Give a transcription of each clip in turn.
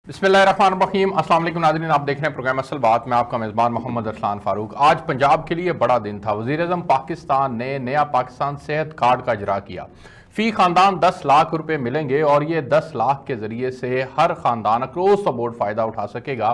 बिस्मिल्लाहिर्रहमानिर्रहीम। अस्सलाम वालेकुम नाज़रीन, आप देख रहे हैं प्रोग्राम असल बात। मैं आपका मेज़बान मोहम्मद अरसलान फारूक। आज पंजाब के लिए बड़ा दिन था। वज़ीर-ए-आज़म पाकिस्तान ने नया पाकिस्तान सेहत कार्ड का इजरा किया। फ़ी ख़ानदान 10 लाख रुपए मिलेंगे और ये 10 लाख के ज़रिए से हर ख़ानदान अक्रॉस द बोर्ड फ़ायदा उठा सकेगा।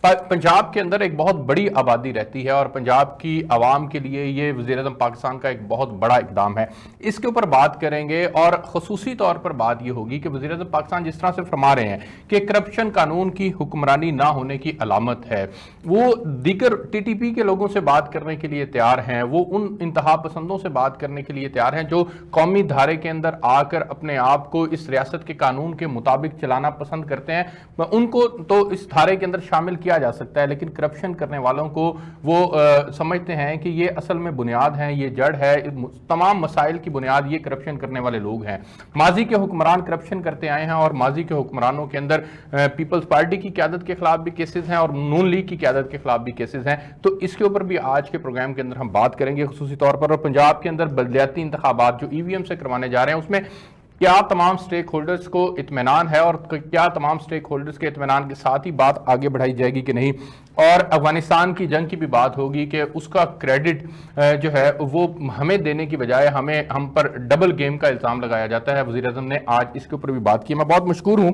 पंजाब के अंदर एक बहुत बड़ी आबादी रहती है और पंजाब की आवाम के लिए ये वज़ीर-ए-आज़म पाकिस्तान का एक बहुत बड़ा इक़दाम है। इसके ऊपर बात करेंगे और ख़ुसूसी तौर पर बात ये होगी कि वज़ीर-ए-आज़म पाकिस्तान जिस तरह से फरमा रहे हैं कि करप्शन कानून की हुक्मरानी ना होने की अलामत है, वो दीगर टीटीपी के लोगों से बात करने के लिए तैयार हैं, वो उन इंतहा पसंदों से बात करने के लिए तैयार हैं जो कौमी धारे के अंदर आकर अपने आप को इस रियासत के कानून के मुताबिक चलाना पसंद करते हैं। उनको तो इस धारे के अंदर शामिल किया जा सकता है, लेकिन करप्शन करने वालों को वो समझते हैं कि ये असल में बुनियाद है, ये जड़ है, तमाम मसाइल की बुनियाद ये करप्शन करने वाले लोग हैं। माजी के हुक्मरान करप्शन करते आए हैं और माजी के हुक्मरानों के अंदर पीपल्स पार्टी की क़यादत के खिलाफ भी केसेस हैं और नून लीग की क़यादत के खिलाफ भी केसेस हैं। तो इसके ऊपर भी आज के प्रोग्राम के अंदर हम बात करेंगे खुसूसी तौर पर। और पंजाब के अंदर बलदियाती इंतखाबात जो ईवीएम से करवाने जा रहे हैं, उसमें क्या तमाम स्टेक होल्डर्स को इत्मीनान है और क्या तमाम स्टेक होल्डर्स के इत्मीनान के साथ ही बात आगे बढ़ाई जाएगी कि नहीं। और अफगानिस्तान की जंग की भी बात होगी कि उसका क्रेडिट जो है वो हमें देने की बजाय हम पर डबल गेम का इल्ज़ाम लगाया जाता है। वज़ीर-ए-आज़म ने आज इसके ऊपर भी बात की। मैं बहुत मशकूर हूँ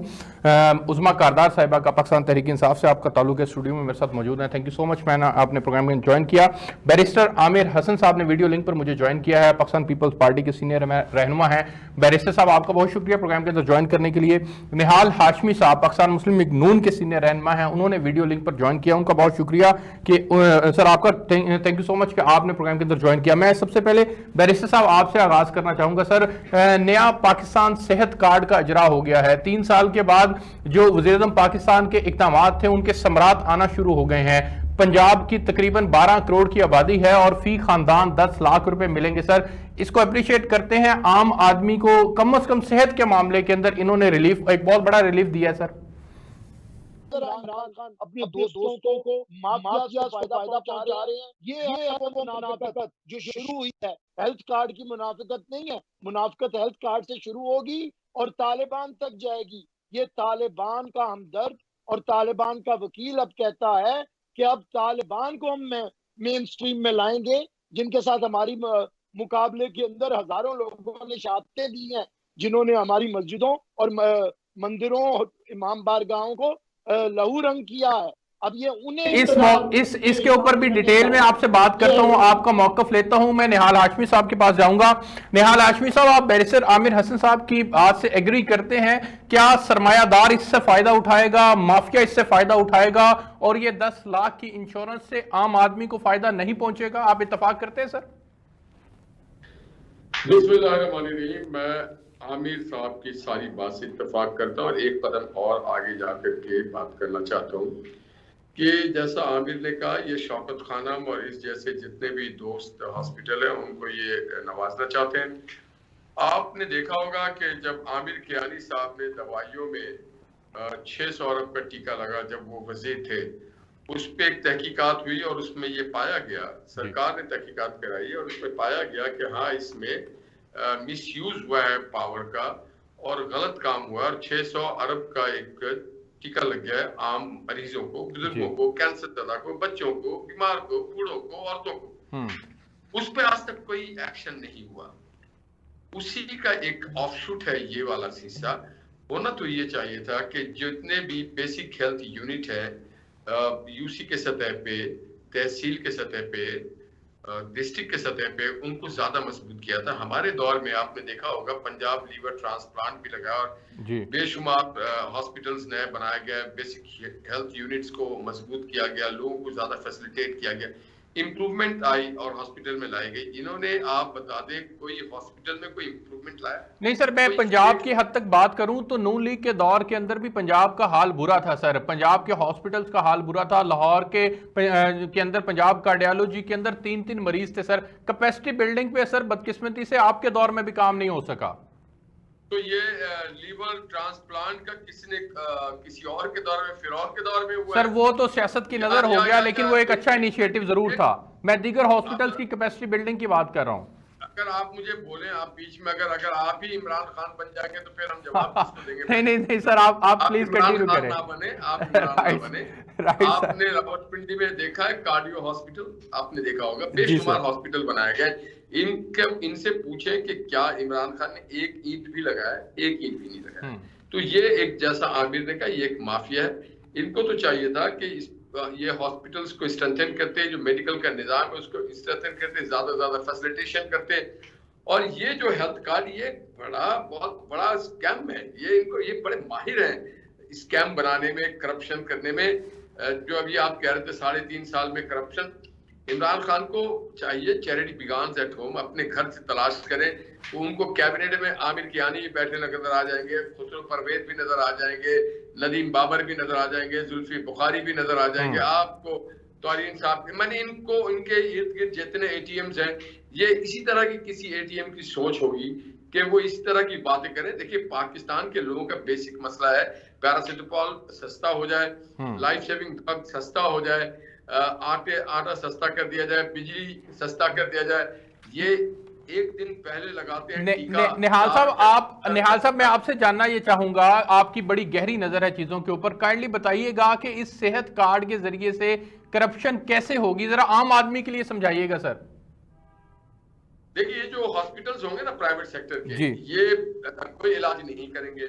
उज़मा कारदार साहिबा का, पाकिस्तान तहरीक इंसाफ से आपका ताल्लुक है, स्टूडियो में मेरे साथ मौजूद है। Thank you so much man, आपने प्रोग्राम में ज्वाइन किया। बैरिस्टर आमिर हसन साहब ने वीडियो लिंक पर मुझे ज्वाइन किया है, पाकिस्तान पीपल्स पार्टी के सीनियर रहनुमा है। बैरिस्टर साहब आपका बहुत शुक्रिया प्रोग्राम के अंदर ज्वाइन करने के लिए। निहाल हाशमी साहब पाकिस्तान मुस्लिम लीग नून के सीनियर रहनुमा हैं, उन्होंने वीडियो लिंक पर ज्वाइन किया, उनका बहुत शुक्रिया कि सर आपका थैंक यू सो मच कि आपने प्रोग्राम के अंदर ज्वाइन किया। मैं सबसे पहले बैरिस्टर साहब आपसे आगाज करना चाहूंगा। सर, नया पाकिस्तान सेहत कार्ड का इजरा हो गया है। 3 साल के बाद जो वज़ीर-ए-आज़म पाकिस्तान के इक़दामात थे उनके समरात आना शुरू हो गए हैं। पंजाब की तकरीबन 12 करोड़ की आबादी है और फी खानदान 10 लाख रुपए मिलेंगे। सर, इसको अप्रिशिएट करते हैं। आम आदमी को कम से कम सेहत के मामले के अंदर इन्होंने रिलीफ, एक बहुत बड़ा रिलीफ दिया है। सर, इमरान खान अपने दोस्तों को माफिया से फायदा पहुंचा रहे हैं। ये है वो मुनाफिकत जो शुरू हुई है। हेल्थ कार्ड की मुनाफिकत नहीं है, मुनाफिकत हेल्थ कार्ड से शुरू होगी और तालिबान तक जाएगी। ये तालिबान का हमदर्द और तालिबान का वकील अब कहता है कि अब तालिबान को हम मेन स्ट्रीम में लाएंगे, जिनके साथ हमारी मुकाबले के अंदर हजारों लोगों ने शहादतें दी हैं, जिन्होंने हमारी मस्जिदों और मंदिरों और इमाम बारगाहों को लहू रंग किया है। अब ये उन्हें इसके ऊपर भी डिटेल में आपसे बात करता हूं, आपका मौकफ लेता हूं। मैं निहाल हाशमी साहब के पास जाऊंगा। निहाल हाशमी साहब, आप बैरिस्टर आमिर हसन साहब की बात से एग्री करते हैं? क्या सरमायादार इससे फायदा उठाएगा, माफिया इससे फायदा उठाएगा और ये 10 लाख की इंश्योरेंस से आम आदमी को फायदा नहीं पहुंचेगा? आप इत्तेफाक करते हैं सर? बिस्मिल्लाहिर्रहमानिर्रहीम। मैं आमिर साहब की सारी बात से इत्तेफाक करता हूँ और एक कदम और आगे जाकर के बात करना चाहता हूँ कि जैसा आमिर ने कहा, ये शौकत खानम और इस जैसे जितने भी दोस्त हॉस्पिटल हैं उनको ये नवाजना चाहते हैं। आपने देखा होगा कि जब आमिर कियानी साहब ने दवाइयों में 600 अरब का टीका लगा, जब वो वज़ीर थे, उस पर एक तहकीकात हुई और उसमें ये पाया गया, सरकार ने तहकीकात कराई और उसमें पाया गया कि हाँ, इसमें मिसयूज हुआ है पावर का और गलत काम हुआ और 600 अरब का एक टीका लग गया है आम मरीजों को, बुजुर्गों को, कैंसर ज़दा को, बच्चों को, बीमार को, बूढ़ों को, औरतों को। उस पर आज तक कोई एक्शन नहीं हुआ। उसी का एक ऑफशूट है ये वाला हिस्सा। होना तो ये चाहिए था कि जितने भी बेसिक हेल्थ यूनिट है यूसी के सतह पे, तहसील के सतह पे, डिस्ट्रिक्ट के सतह पे, उनको ज्यादा मजबूत किया था। हमारे दौर में आपने देखा होगा पंजाब लीवर ट्रांसप्लांट भी लगा और बेशुमार हॉस्पिटल्स नए बनाए गए, बेसिक हेल्थ यूनिट्स को मजबूत किया गया, लोगों को ज्यादा फैसिलिटेट किया गया, इंप्रूवमेंट आई और हॉस्पिटल में लाई गई। इन्होंने, आप बता दें, कोई हॉस्पिटल में कोई इंप्रूवमेंट लाया? नहीं सर, मैं पंजाब की हद तक बात करूं तो नून लीग के दौर के अंदर भी पंजाब का हाल बुरा था सर। पंजाब के हॉस्पिटल्स का हाल बुरा था। लाहौर के अंदर पंजाब कार्डियोलॉजी के अंदर 3-3 मरीज थे सर। कैपेसिटी बिल्डिंग पे सर बदकिस्मती से आपके दौर में भी काम नहीं हो सका। तो ये लीवर ट्रांसप्लांट का किसने किसी और के दौर में, फिरौन के दौर में हुआ? सर, वो तो सियासत की नजर हो गया, लेकिन वो एक अच्छा इनिशिएटिव जरूर था। मैं दीगर हॉस्पिटल्स की कैपेसिटी बिल्डिंग की बात कर रहा हूँ। अगर आप मुझे बोले, आप बीच में अगर आप ही इमरान खान बन जाएंगे तो फिर हम जवाब किसको देंगे? नहीं सर, आप प्लीज कंटिन्यू करें। ना बने, आप इमरान ना बने। आपने रावलपिंडी में देखा है कार्डियो हॉस्पिटल, आपने देखा होगा, बेशुमार हॉस्पिटल बनाया गया। इनसे पूछे कि क्या इमरान खान ने एक ईंट भी लगाया? एक ईंट भी नहीं लगाया। तो ये एक, जैसा आमिर ने कहा, ये एक माफिया है। इनको तो चाहिए था कि ये हॉस्पिटल्स को स्ट्रेंथन करते, जो मेडिकल का निजाम है उसको स्ट्रेंथन करते, ज्यादा फैसिलिटेशन करते। और ये जो हेल्थ कार्ड, ये बहुत बड़ा स्कैम है। ये बड़े माहिर हैं स्कैम बनाने में, करप्शन करने में। जो अभी आप कह रहे थे 3.5 साल में करप्शन, इमरान खान को चाहिए चैरिटी बिगान्स एट होम, अपने घर से तलाश करें। तो उनको कैबिनेट में आमिर कियानी भी बैठे नजर आ जाएंगे, खुसरो परवेज भी नजर आ जाएंगे, नदीम बाबर भी नजर आ जाएंगे, जुल्फी बुखारी भी नजर आ जाएंगे आपको, तौरीन साहब। मैंने इनके इर्द गिर्द जितने एटीएम्स हैं, ये इसी तरह की किसी एटीएम की सोच होगी कि वो इस तरह की बातें करें। देखिए, पाकिस्तान के लोगों का बेसिक मसला है पैरासिटामोल सस्ता हो जाए, लाइफ सेविंग ड्रग सस्ता हो जाए, आटा सस्ता कर दिया जाए, बिजली सस्ता कर दिया जाए। ये एक दिन पहले लगाते हैं टीका। निहाल साहब, मैं आपसे जानना ये चाहूंगा, आपकी बड़ी गहरी नजर है चीजों के ऊपर, काइंडली बताइएगा कि इस सेहत कार्ड के जरिए से करप्शन कैसे होगी, जरा आम आदमी के लिए समझाइएगा सर। देखिए, ये जो हॉस्पिटल्स होंगे ना प्राइवेट सेक्टर के, ये कोई इलाज नहीं करेंगे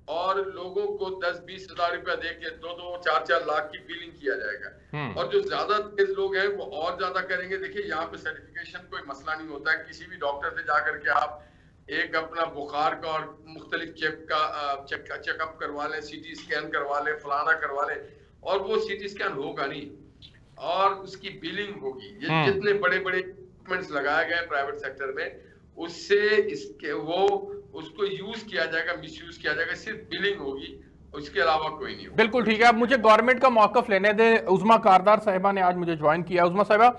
और लोगों को 10-20 हजार रुपया देके 2-4 लाख की बिलिंग किया जाएगा। और जो ज्यादा तेज लोग हैं वो और ज्यादा करेंगे। देखिए, यहाँ पे सर्टिफिकेशन कोई मसला नहीं होता है। किसी भी डॉक्टर से जाकर के आप एक अपना बुखार का और मुख्तलिफ चेकअप करवा लें, CT स्कैन करवा लें, फलाना करवा लें, और वो CT स्कैन होगा नहीं और उसकी बिलिंग होगी। ये जितने बड़े बड़े इक्विपमेंट्स लगाए गए प्राइवेट सेक्टर में, उससे उसको यूज किया जाएगा, मिसयूज किया जाएगा, सिर्फ बिलिंग होगी, उसके अलावा कोई नहीं होगा। बिल्कुल ठीक है। अब मुझे गवर्नमेंट का मौकफ लेने दे। उज़मा कारदार साहिबा ने आज मुझे ज्वाइन किया। उज़मा साहिबा,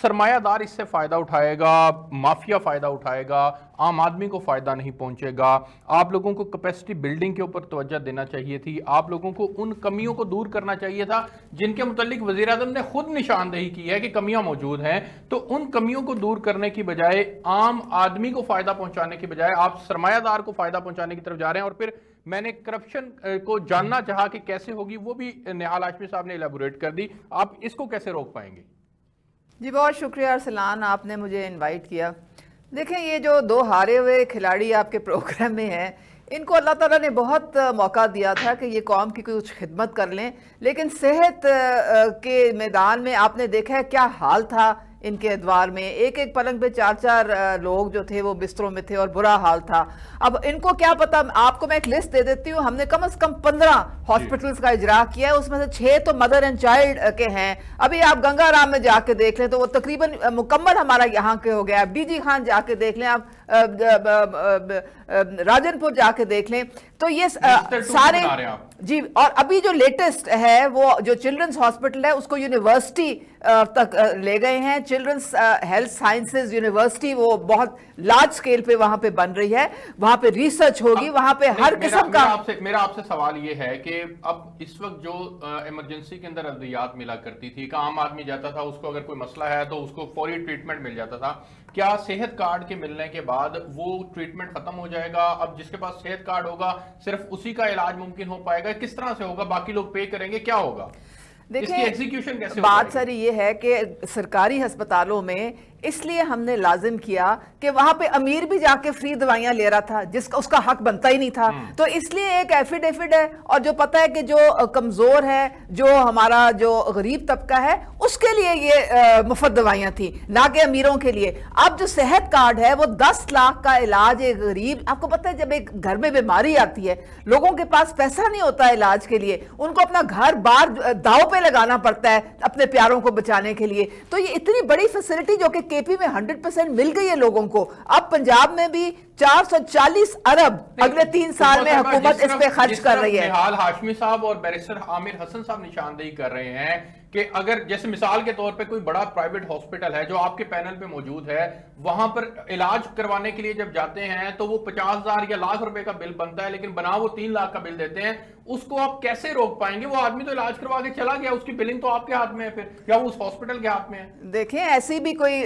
सरमायादार इससे फायदा उठाएगा, माफिया फायदा उठाएगा, आम आदमी को फायदा नहीं पहुंचेगा। आप लोगों को कैपेसिटी बिल्डिंग के ऊपर तवज्जो देना चाहिए थी। आप लोगों को उन कमियों को दूर करना चाहिए था जिनके मुतालिक वज़ीर आज़म ने खुद निशानदेही की है कि कमियां मौजूद हैं। तो उन कमियों को दूर करने की बजाय, आम आदमी को फायदा पहुंचाने की बजाय आप सरमायादार को फायदा पहुंचाने की तरफ जा रहे हैं। और फिर मैंने करप्शन को जानना चाहा कि कैसे होगी, वो भी निहाल हाशमी साहब ने इलेबोरेट कर दी। आप इसको कैसे रोक पाएंगे? जी, बहुत शुक्रिया अरसलान, आपने मुझे इनवाइट किया। देखें, ये जो 2 हारे हुए खिलाड़ी आपके प्रोग्राम में हैं, इनको अल्लाह ताला ने बहुत मौका दिया था कि ये कौम की कुछ खिदमत कर लें, लेकिन सेहत के मैदान में आपने देखा है क्या हाल था इनके अदवार में। एक एक पलंग पे 4-4 लोग जो थे वो बिस्तरों में थे और बुरा हाल था। अब इनको क्या पता, आपको मैं एक लिस्ट दे देती हूँ। हमने कम से कम 15 हॉस्पिटल्स का इजरा किया है, उसमें से 6 तो मदर एंड चाइल्ड के हैं। अभी आप गंगाराम में जाके देख लें तो वो तकरीबन मुकम्मल हमारा यहाँ के हो गया। DG खान जाके देख लें, आप राजनपुर जाके देख लें, तो ये सारे जी। और अभी जो लेटेस्ट है वो जो चिल्ड्रंस हॉस्पिटल है उसको यूनिवर्सिटी तक ले गए हैं। चिल्ड्रंस हेल्थ साइंसेज यूनिवर्सिटी वो बहुत लार्ज स्केल पे वहां पे बन रही है, वहां पे रिसर्च होगी, वहां पे हर किस्म का। मेरा आपसे सवाल ये है कि अब इस वक्त जो इमरजेंसी के अंदर अद्वियात मिला करती थी, आम आदमी जाता था, उसको अगर कोई मसला है तो उसको फौरी ट्रीटमेंट मिल जाता था। क्या सेहत कार्ड के मिलने के बाद वो ट्रीटमेंट खत्म हो जाएगा? अब जिसके पास सेहत कार्ड होगा सिर्फ उसी का इलाज मुमकिन हो पाएगा? किस तरह से होगा? बाकी लोग पे करेंगे, क्या होगा? देखिए, एग्जीक्यूशन कैसे बात सारी ये है कि सरकारी अस्पतालों में इसलिए हमने लाजिम किया कि वहां पे अमीर भी जाके फ्री दवाइयां ले रहा था जिसका उसका हक बनता ही नहीं था। तो इसलिए एक एफिडेविट है, और जो पता है कि जो कमजोर है, जो हमारा जो गरीब तबका है, उसके लिए ये मुफ्त दवाइयां थी, ना कि अमीरों के लिए। अब जो सेहत कार्ड है वो 10 लाख का इलाज एक गरीब, आपको पता है जब एक घर में बीमारी आती है, लोगों के पास पैसा नहीं होता इलाज के लिए, उनको अपना घर बार दाव पे लगाना पड़ता है अपने प्यारों को बचाने के लिए। तो ये इतनी बड़ी फैसिलिटी जो कि KP में 100% मिल गई है लोगों को। अब पंजाब में भी 440 अरब अगले 3 साल में हुकूमत इस पे खर्च कर रही है। निहाल हाशमी साहब और बैरिस्टर आमिर हसन साहब निशानदेही कर रहे हैं कि अगर जैसे मिसाल के तौर पे कोई बड़ा प्राइवेट हॉस्पिटल है जो आपके पैनल पे मौजूद है, वहां पर इलाज करवाने के लिए जब जाते हैं तो वो 50,000 या लाख रुपए का बिल बनता है, लेकिन बना वो 3 लाख का बिल देते हैं। उसको आप कैसे रोक पाएंगे? वो आदमी तो इलाज करवा के चला गया, उसकी बिलिंग तो आपके हाथ में है फिर, या वो उस हॉस्पिटल के हाथ में है। देखें, ऐसी भी कोई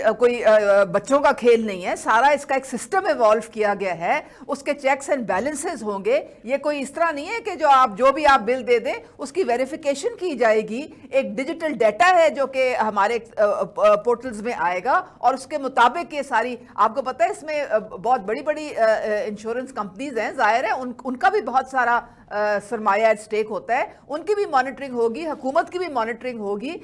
बच्चों का खेल नहीं है। सारा इसका एक सिस्टम इवॉल्व किया गया है, उसके चेक्स एंड बैलेंसेस होंगे। ये कोई इस तरह नहीं है कि जो भी आप बिल दे दें उसकी वेरिफिकेशन की जाएगी। एक डिजिटल डाटा है जो कि हमारे पोर्टल्स में आएगा और उसके मुताबिक ये सारी, आपको पता है इसमें बहुत बड़ी बड़ी इंश्योरेंस कंपनीज हैं, जाहिर है उनका भी बहुत सारा सरमाया एट स्टेक होता है, उनकी भी मॉनिटरिंग होगी, हुकूमत की भी मॉनिटरिंग होगी।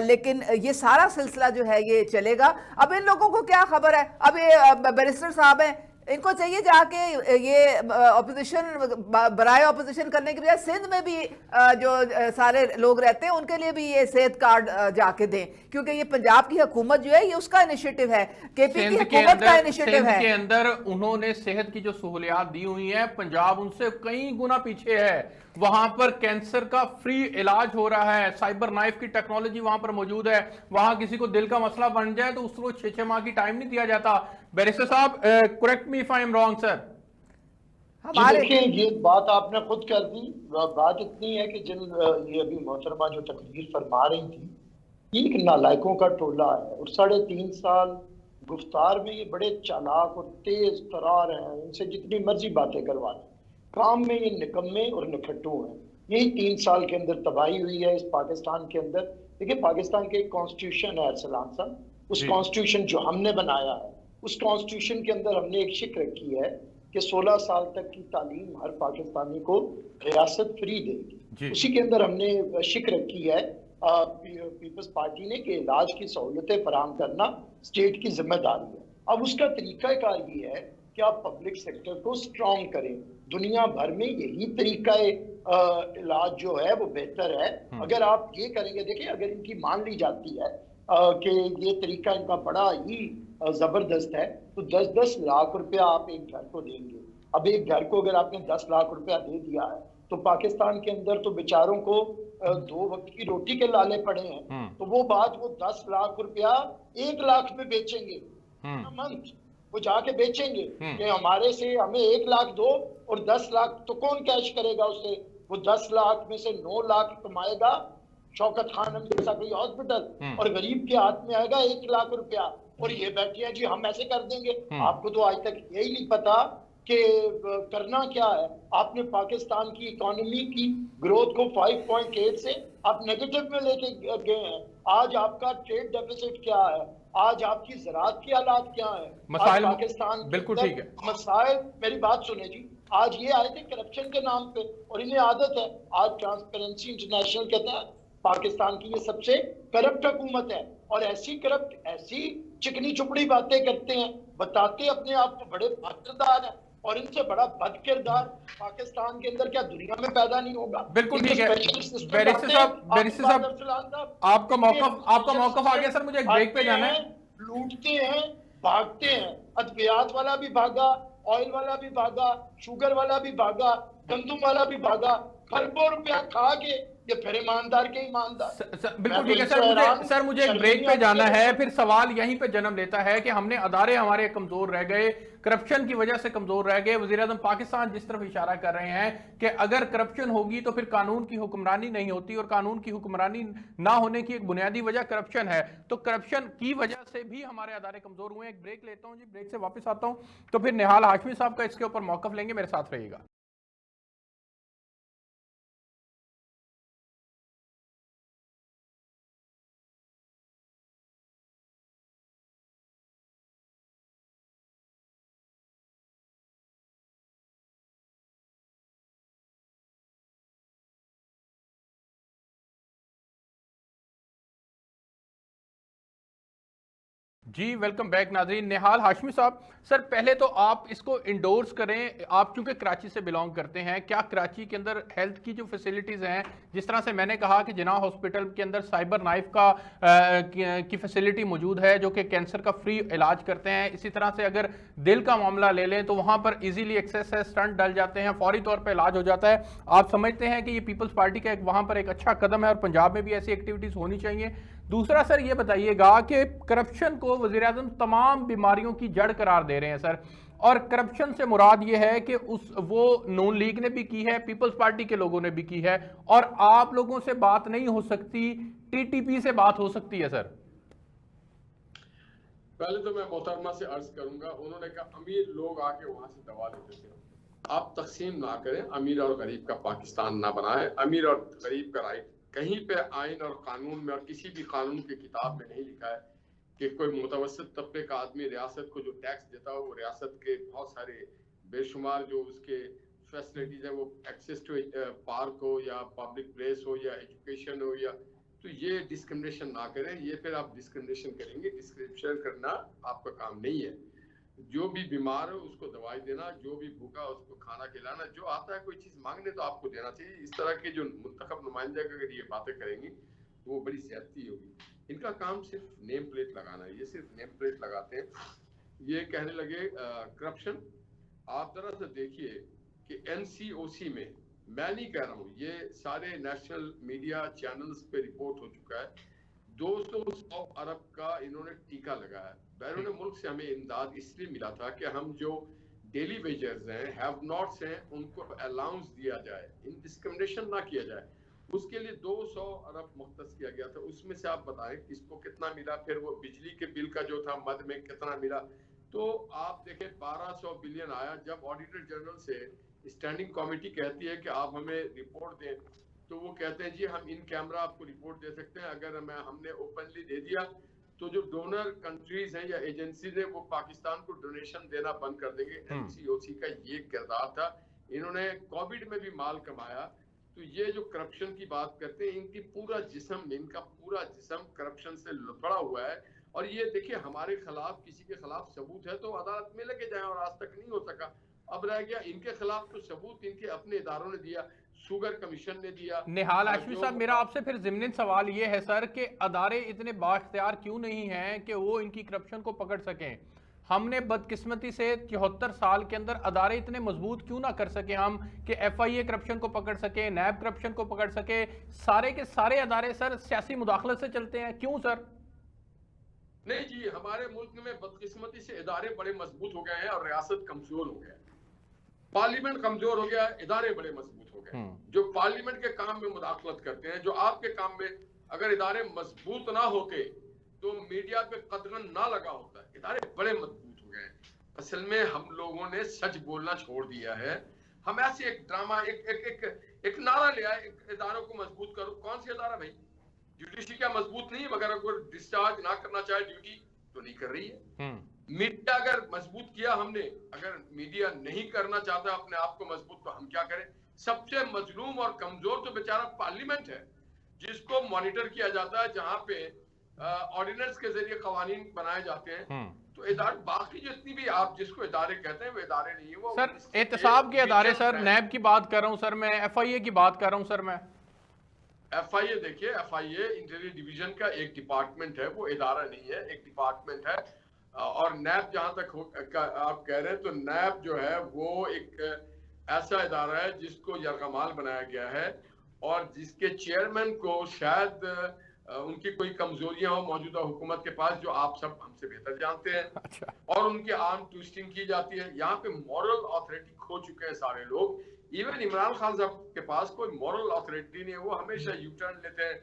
लेकिन ये सारा सिलसिला जो है ये चलेगा। अब इन लोगों को क्या खबर है? अब ये बैरिस्टर साहब हैं, इनको चाहिए जाके ये ऑपोजिशन बराए ऑपोजिशन करने के बजाय सिंध में भी जो सारे लोग रहते हैं उनके लिए भी ये सेहत कार्ड जाके दें, क्योंकि ये पंजाब की हुकूमत जो है ये उसका इनिशिएटिव है, केपी की हुकूमत का इनिशिएटिव है। के अंदर उन्होंने सेहत की जो सहूलियात दी हुई है, पंजाब उनसे कई गुना पीछे है। वहां पर कैंसर का फ्री इलाज हो रहा है, साइबर नाइफ की टेक्नोलॉजी वहां पर मौजूद है। वहां किसी को दिल का मसला बन जाए तो उसको 6-6 माह की टाइम नहीं दिया जाता। बैरिस्टर साहब, correct me if I am wrong sir. हमारे देखिए, ये बात आपने खुद कर दी। बात इतनी है कि ये अभी मोहतरमा जो तकरीर फरमा रही थी, ये एक नालायकों का टोला है और 3.5 साल गुफ्तार में ये बड़े चालाक और तेज तरार हैं। इनसे जितनी मर्जी बातें करवा लें, काम में ये निकम्मे और निखट्टू हैं। यही 3 साल के अंदर तबाही हुई है इस पाकिस्तान के अंदर। देखिए, पाकिस्तान के एक कॉन्स्टिट्यूशन है अरसलान साहब, उस कॉन्स्टिट्यूशन जो हमने बनाया है, उस कॉन्स्टिट्यूशन के अंदर हमने एक शिक रखी है कि 16 साल तक की तालीम हर पाकिस्तानी को रियासत फ्री देगी। उसी के अंदर हमने शिक रखी है पीपल्स पार्टी ने कि इलाज की सहूलतें फराहम करना स्टेट की जिम्मेदारी है। अब उसका तरीकाकार ये है कि आप पब्लिक सेक्टर को स्ट्रॉन्ग करें। दुनिया भर में यही तरीका इलाज जो है वो बेहतर है। अगर आप ये करेंगे, देखिए, अगर इनकी मान ली जाती है कि ये तरीका इनका बड़ा ही जबरदस्त है, तो 10-10 लाख रुपया आप एक घर को देंगे। अब एक घर को अगर आपने 10 लाख रुपया दे दिया है तो पाकिस्तान के अंदर तो बेचारों को 2 वक्त की रोटी के लाले पड़े हैं। तो वो बात, वो 10 लाख रुपया 1 लाख में बेचेंगे मंथ, वो जाके बेचेंगे कि हमारे से हमें 1 लाख दो और 10 लाख तो कौन कैश करेगा उससे? वो 10 लाख में से 9 लाख कमाएगा शौकत खानम जैसा कोई हॉस्पिटल, और गरीब के हाथ में आएगा 1 लाख रुपया। और ये बैठे हैं जी हम ऐसे कर देंगे। आपको तो आज तक यही नहीं पता कि करना क्या है। आपने पाकिस्तान की इकोनॉमी की ग्रोथ को 5.8 से आप नेगेटिव में लेके गए हैं। आज आपका ट्रेड डेफिसिट क्या है? आज आपकी ज़राअत की हालात क्या है? मसाइल पाकिस्तान बिल्कुल ठीक है। मसाइल, मेरी बात सुने जी, आज ये आए थे करप्शन के नाम पे और इन्हें आदत है। आज ट्रांसपेरेंसी इंटरनेशनल कहता है पाकिस्तान की ये सबसे करप्ट हुकूमत है, और ऐसी करप्ट, ऐसी चिकनी चुपड़ी बातें करते हैं, बताते अपने आप को बड़े बदकिरदार हैं, और इनसे बड़ा बदकिरदार पाकिस्तान के अंदर क्या दुनिया में पैदा नहीं होगा। बिल्कुल ठीक है। बैरिस्टर साहब, आपका मौकफ आ गया सर, मुझे एक ब्रेक पे जाना है। लूटते हैं, भागते हैं। अद्वियात वाला भी भागा, ऑयल वाला भी भागा, शुगर वाला भी भागा, गंदुम वाला भी भागा, खरबों रुपया खा के ये फिर ईमानदार के ईमानदार। बिल्कुल ठीक है सर, मुझे एक ब्रेक पे जाना है। फिर सवाल यहीं पे जन्म लेता है कि हमने अदारे हमारे कमजोर रह गए, करप्शन की वजह से कमजोर रह गए। वजीर आज़म पाकिस्तान जिस तरफ इशारा कर रहे हैं कि अगर करप्शन होगी तो फिर कानून की हुक्मरानी नहीं होती, और कानून की हुक्मरानी ना होने की एक बुनियादी वजह करप्शन है। तो करप्शन की वजह से भी हमारे अदारे कमजोर हुए। एक ब्रेक लेता हूं जी, ब्रेक से वापस आता हूं तो फिर निहाल हाशमी साहब का इसके ऊपर मौकफ लेंगे। मेरे साथ रहिएगा। जी वेलकम बैक नाजरीन। निहाल हाशमी साहब, सर पहले तो आप इसको इंडोर्स करें, आप क्योंकि कराची से बिलोंग करते हैं, क्या कराची के अंदर हेल्थ की जो फैसिलिटीज़ हैं, जिस तरह से मैंने कहा कि जिना हॉस्पिटल के अंदर साइबर नाइफ की फैसिलिटी मौजूद है जो कि कैंसर का फ्री इलाज करते हैं, इसी तरह से अगर दिल का मामला ले लें तो वहाँ पर ईजीली एक्सेस है, स्टंट डल जाते हैं, फौरी तौर पर इलाज हो जाता है। आप समझते हैं कि ये पीपल्स पार्टी का वहाँ पर एक अच्छा कदम है और पंजाब में भी ऐसी एक्टिविटीज़ होनी चाहिए? दूसरा सर ये बताइएगा कि करप्शन को वज़ीर-ए-आज़म तमाम बीमारियों की जड़ करार दे रहे हैं सर, और करप्शन से मुराद ये है कि वो नून लीग ने भी की है, पीपल्स पार्टी के लोगों ने भी की है, और आप लोगों से बात नहीं हो सकती, टीटीपी से बात हो सकती है सर। पहले तो मैं मोहतरमा से अर्ज करूंगा, उन्होंने कहा अमीर लोग आके वहां से दवा लेते थे। आप तकसीम ना करें, अमीर और गरीब का पाकिस्तान ना बनाए। अमीर और गरीब का राइट कहीं पे आइन और कानून में और किसी भी कानून की किताब में नहीं लिखा है कि कोई मुतवस्सित तबके का आदमी रियासत को जो टैक्स देता हो, वो रियासत के बहुत सारे बेशुमार जो उसके फैसिलिटीज है, वो एक्सेस टू पार्क हो या पब्लिक प्लेस हो या एजुकेशन हो, या तो ये डिस्क्रिमिनेशन ना करें। ये फिर आप डिस्क्रिमिनेशन करेंगे, डिस्क्रिमिनेशन करना आपका काम नहीं है। जो भी बीमार हो उसको दवाई देना, जो भी भूखा उसको खाना खिलाना, जो आता है कोई चीज मांगने तो आपको देना चाहिए। इस तरह के जो मुंतखब नुमाइंदे अगर ये बातें करेंगी तो वो बड़ी ज्यादती होगी। इनका काम सिर्फ नेम प्लेट लगाना है, ये सिर्फ नेम प्लेट लगाते हैं। ये कहने लगे करप्शन, आप जरा से देखिए कि NCOC में, मैं नहीं कह रहा हूँ, ये सारे नेशनल मीडिया चैनल्स पे रिपोर्ट हो चुका है, 200 अरब का इन्होंने टीका लगाया। बैरून मुल्क से हमें इमदाद इसलिए मिला था कि हम जो डेली वेजर्स हैं, हैव नॉट्स हैं, उनको अलाउंस दिया जाए, डिस्क्रिमिनेशन ना किया जाए। उसके लिए 200 अरब मुख्तस किया गया था। उसमें से आप बताएं किसको कितना मिला, फिर वो बिजली के बिल का जो था मद में कितना मिला। तो आप देखें 1200 बिलियन आया। जब ऑडिटर जनरल से स्टैंडिंग कमेटी कहती है कि आप हमें रिपोर्ट दें, तो वो कहते हैं जी हम इन कैमरा आपको रिपोर्ट दे सकते हैं। अगर हमने ओपनली दे दिया तो जो डोनर कंट्रीज हैं या एजेंसीज हैं वो पाकिस्तान को डोनेशन देना बंद कर देंगे। NCOC का ये किरदार था। इन्होंने कोविड में भी माल कमाया। तो ये जो करप्शन की बात करते हैं, इनका पूरा जिस्म करप्शन से लथड़ा हुआ है। और ये देखिए, हमारे खिलाफ किसी के खिलाफ सबूत है तो अदालत में लेके जाए, और आज तक नहीं हो सका। अब रह गया इनके खिलाफ तो सबूत इनके अपने इदारों ने दिया, शुगर कमीशन ने दिया। निहाल हाशमी साहब, मेरा आपसे फिर ज़िमनी सवाल ये है सर कि अदारे इतने बाख्तियार क्यों नहीं हैं कि वो इनकी करप्शन को पकड़ सकें? हमने बदकिस्मती से 74 साल के अंदर अदारे इतने मजबूत क्यों ना कर सके हम कि FIA करप्शन को पकड़ सके, नैब करप्शन को पकड़ सके? सारे के सारे अदारे सर सियासी मुदाखलत से चलते हैं, क्यों सर? नहीं जी, हमारे मुल्क में बदकिस्मती से इदारे बड़े मजबूत हो गए हैं और रियासत कमजोर हो गया है। पार्लियामेंट कमजोर हो गया, इदारे बड़े मजबूत हो गए। जो पार्लियामेंट के काम में मुदाखलत करते हैं, जो आपके काम में, अगर इदारे मजबूत ना होते तो मीडिया पे कदगन ना लगा होता। इदारे बड़े मजबूत हो गए। असल में हम लोगों ने सच बोलना छोड़ दिया है। हम ऐसे एक ड्रामा, एक नारा ले आए, इदारों को मजबूत करो। कौन सी इदारा भाई? जुडिशरी क्या मजबूत नहीं है? मगर अगर डिस्चार्ज ना करना चाहे ड्यूटी तो नहीं कर रही है। मीडिया अगर मजबूत किया हमने, अगर मीडिया नहीं करना चाहता अपने आप को मजबूत, तो हम क्या करें? सबसे मजलूम और कमजोर तो बेचारा पार्लियामेंट है, जिसको मॉनिटर किया जाता है, जहां पे ऑर्डिनेंस के जरिए कवानीन बनाए जाते हैं। तो इदारे बाकी जितनी भी आप जिसको इदारे कहते हैं वो इदारे नहीं है। वो सर एहतसाब के इदारे, सर नैब की बात कर रहा हूं सर, मैं FIA की बात कर रहा हूं सर। मैं FIA देखिए, FIA इंटीरियर डिवीजन का एक डिपार्टमेंट है, वो इदारा नहीं है, एक डिपार्टमेंट है। और नैब जहां तक आप कह रहे हैं, तो नैब जो है वो एक ऐसा इदारा है जिसको यरगमाल बनाया गया है और जिसके चेयरमैन को शायद उनकी कोई कमजोरियां हो मौजूदा हुकूमत के पास, जो आप सब हमसे बेहतर जानते हैं। अच्छा। और उनके आर्म ट्विस्टिंग की जाती है। यहाँ पे मॉरल अथॉरिटी खो चुके हैं सारे लोग। इवन इमरान खान साहब के पास कोई मॉरल अथॉरिटी नहीं है। वो हमेशा यू टर्न लेते हैं,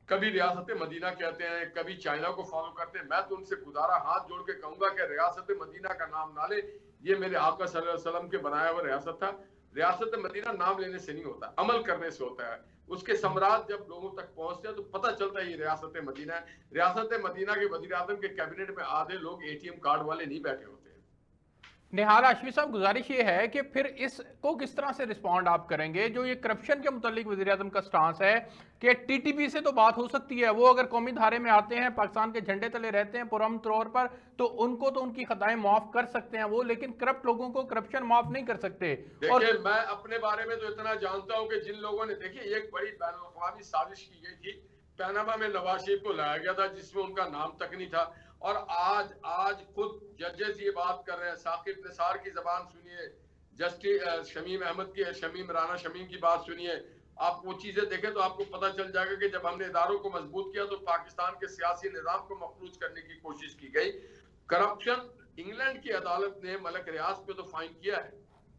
कभी रियासत मदीना कहते हैं, कभी चाइना को फॉलो करते हैं। मैं तो उनसे गुजारा हाथ जोड़ के कहूंगा कि रियासत मदीना का नाम ना ले। ये मेरे आका सल्लल्लाहु अलैहि वसल्लम के बनाया हुआ रियासत था। रियासत मदीना नाम लेने से नहीं होता, अमल करने से होता है। उसके सम्राट जब लोगों तक पहुंचते हैं तो पता चलता है ये रियासत मदीना है। रियासत मदीना के वजीर आजम के कैबिनेट में आधे लोग ATM कार्ड वाले नहीं बैठे होते हैं। निहाल हाशमी साहब, गुजारिश ये है कि फिर इसको किस तरह से रिस्पॉन्ड आप करेंगे, जो ये करप्शन के मुतालिक वज़ीर आज़म का स्टांस है कि टीटीपी से तो बात हो सकती है, वो अगर कौमी धारे में आते हैं, पाकिस्तान के झंडे तले रहते हैं पुरअमन तौर पर, तो उनको तो उनकी खताएं माफ कर सकते हैं वो, लेकिन करप्ट लोगों को करप्शन माफ नहीं कर सकते। देखिए, मैं अपने बारे में तो इतना जानता हूं कि जिन लोगों ने, देखिए, एक बड़ी बैनुल-अक़वामी साजिश की गई थी, पैनामा में नवाज शरीफ को लाया गया था जिसमें उनका नाम तक नहीं था, और आज खुद जजेस ये बात कर रहे हैं। साकिब निसार की जबान सुनिए, जस्टिस शमीम अहमद की, राना शमीम की बात सुनिए। आप वो चीजें देखें तो आपको पता चल जाएगा कि जब हमने इदारों को मजबूत किया तो पाकिस्तान के सियासी निजाम को मफलूज करने की कोशिश की गई। करप्शन, इंग्लैंड की अदालत ने मलक रियाज पे तो फाइन किया है,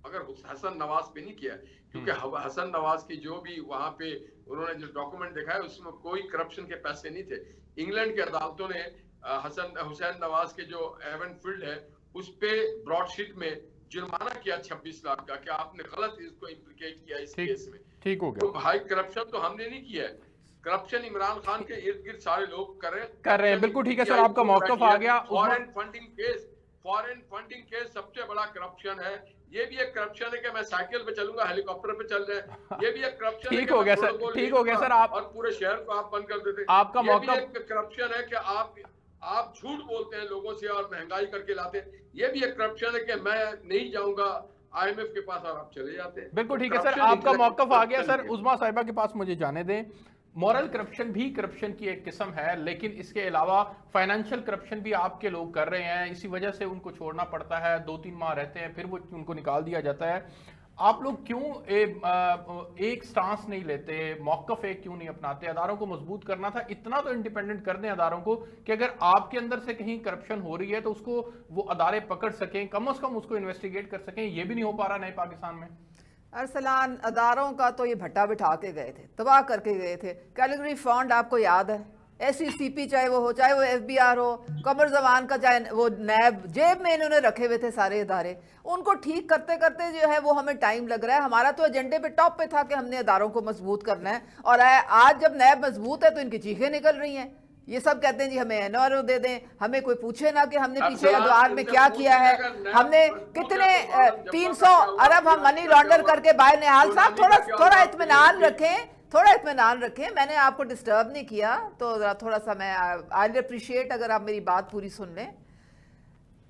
मगर हसन नवाज पे नहीं किया, क्योंकि हसन नवाज की जो भी वहां पे उन्होंने जो डॉक्यूमेंट दिखाया उसमें कोई करप्शन के पैसे नहीं थे। इंग्लैंड की अदालतों ने हुसैन नवाज के जो एवन फील्ड है उस पे ब्रॉडशीट में जुर्माना किया 26 लाख का, कि आपने गलत इसको इम्प्लीकेट किया इस केस में। ठीक हो गया। तो हाई करप्शन तो हमने नहीं किया है, करप्शन इमरान खान के इर्द गिर्द सारे लोग कर रहे हैं। बिल्कुल ठीक है सर, आपका मौक़िफ़ आ गया। फॉरेन फंडिंग केस सबसे बड़ा करप्शन है। ये भी एक करप्शन है कि मैं साइकिल पे चलूंगा, हेलीकॉप्टर पे चल रहे हैं, ये भी एक करप्शन है। ठीक हो गया सर, ठीक हो गया सर। आप और पूरे शहर को आप बंद कर देते, आपका मौका। एक करप्शन है कि आप झूठ बोलते हैं लोगों से और महंगाई करके लाते हैं। ये भी एक करप्शन है कि मैं नहीं जाऊंगा IMF के पास और आप चले जाते हैं। बिल्कुल ठीक है सर, आपका मौक़िफ़ आ गया सर। उज़मा साहिबा के पास मुझे जाने दें। मॉरल करप्शन भी करप्शन की एक किस्म है, लेकिन इसके अलावा फाइनेंशियल करप्शन भी आपके लोग कर रहे हैं, इसी वजह से उनको छोड़ना पड़ता है, 2-3 माह रहते हैं फिर वो उनको निकाल दिया जाता है। आप लोग क्यों एक स्टांस नहीं लेते, मौक़िफ़ एक क्यों नहीं अपनाते? अदारों को मजबूत करना था, इतना तो इंडिपेंडेंट कर दें अदारों को कि अगर आपके अंदर से कहीं करप्शन हो रही है तो उसको वो अदारे पकड़ सकें, कम से कम उसको इन्वेस्टिगेट कर सकें। ये भी नहीं हो पा रहा नए पाकिस्तान में। अरसलान, अदारों का तो ये भट्टा बिठा के गए थे, तबाह करके गए थे। कैलिग्री फंड आपको याद है, SECP चाहे वो FBR हो, कमर जमान का चाहे वो नैब, जेब में इन्होंने रखे हुए थे सारे इदारे। उनको ठीक करते करते जो है वो हमें टाइम लग रहा है। हमारा तो एजेंडे पे टॉप पे था कि हमने इदारों को मजबूत करना है, और आज जब नैब मजबूत है तो इनकी चीखें निकल रही हैं। ये सब कहते हैं जी हमें NRO दे दें, हमें कोई पूछे ना कि हमने पीछे अदवार में क्या किया है, हमने कितने 300 अरब हम मनी लॉन्डर करके बाहर। निहाल साहब, थोड़ा इत्मीनान रखें, थोड़ा इत्मीनान रखें। मैंने आपको डिस्टर्ब नहीं किया, तो थोड़ा सा मैं आई अप्रिशिएट अगर आप मेरी बात पूरी सुन लें।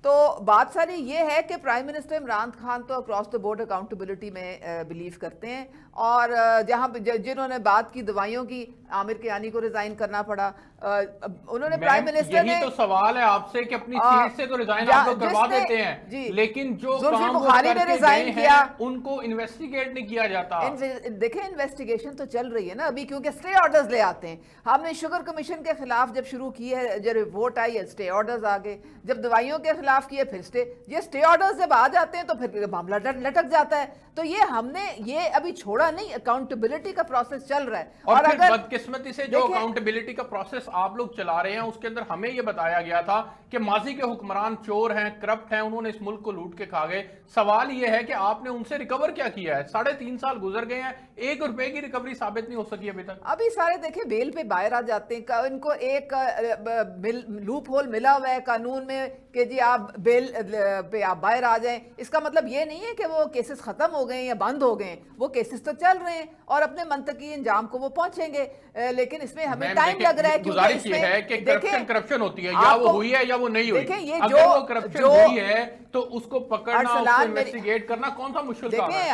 तो बात सारी ये है कि प्राइम मिनिस्टर इमरान खान तो अक्रॉस द बोर्ड अकाउंटेबिलिटी में बिलीव करते हैं, और जहां जिन्होंने बात की दवाइयों की, आमिर कियानी को रिजाइन करना पड़ा। उन्होंने प्राइम मिनिस्टर ने, तो सवाल है आपसे कि अपनी सीट से तो रिजाइन आप लोग करवा देते हैं, लेकिन जो काम बुखारी ने रिजाइन किया उनको इन्वेस्टिगेट नहीं किया जाता। देखें, इन्वेस्टिगेशन तो चल रही है ना अभी, क्योंकि स्टे ऑर्डर्स ले आते हैं। हमने शुगर कमीशन के खिलाफ जब शुरू की है, जब वोट आई है स्टे ऑर्डर्स आ गए, जब दवाइयों के खिलाफ किए फिर ये स्टे ऑर्डर्स जब आ जाते हैं तो फिर मामला लटक जाता है। तो ये हमने ये अभी छोड़ा नहीं, अकाउंटेबिलिटी का प्रोसेस चल रहा है। और अगर बदकिस्मती से जो अकाउंटेबिलिटी का प्रोसेस आप लोग चला रहे हैं उसके अंदर हमें ये बताया गया था कि माजी के हुक्मरान चोर हैं, करप्ट हैं, उन्होंने इस मुल्क को लूट के खा गए। सवाल ये है कि आपने उनसे रिकवर क्या किया है? 3.5 साल गुजर गए हैं, 1 रुपए की रिकवरी साबित नहीं हो सकी अभी तक। अभी सारे देखें बेल पे बाहर आ जाते हैं, इनको एक लूप होल मिला हुआ है कानून में कि जी आप बेल पे आप बाहर आ जाएं। इसका मतलब ये नहीं है कि वो केसेस खत्म हो गए या बंद हो गए, वो केसेस तो चल रहे हैं और अपने मंतकी अंजाम को वो पहुंचेंगे, लेकिन इसमें हमें टाइम लग रहा है। गुजारिश ये है कि करप्शन होती है, या वो हुई है या वो नहीं हुई। ये अगर वो करप्शन हुई है तो उसको पकड़ना, उसको इन्वेस्टिगेट करना कौन सा मुश्किल काम है?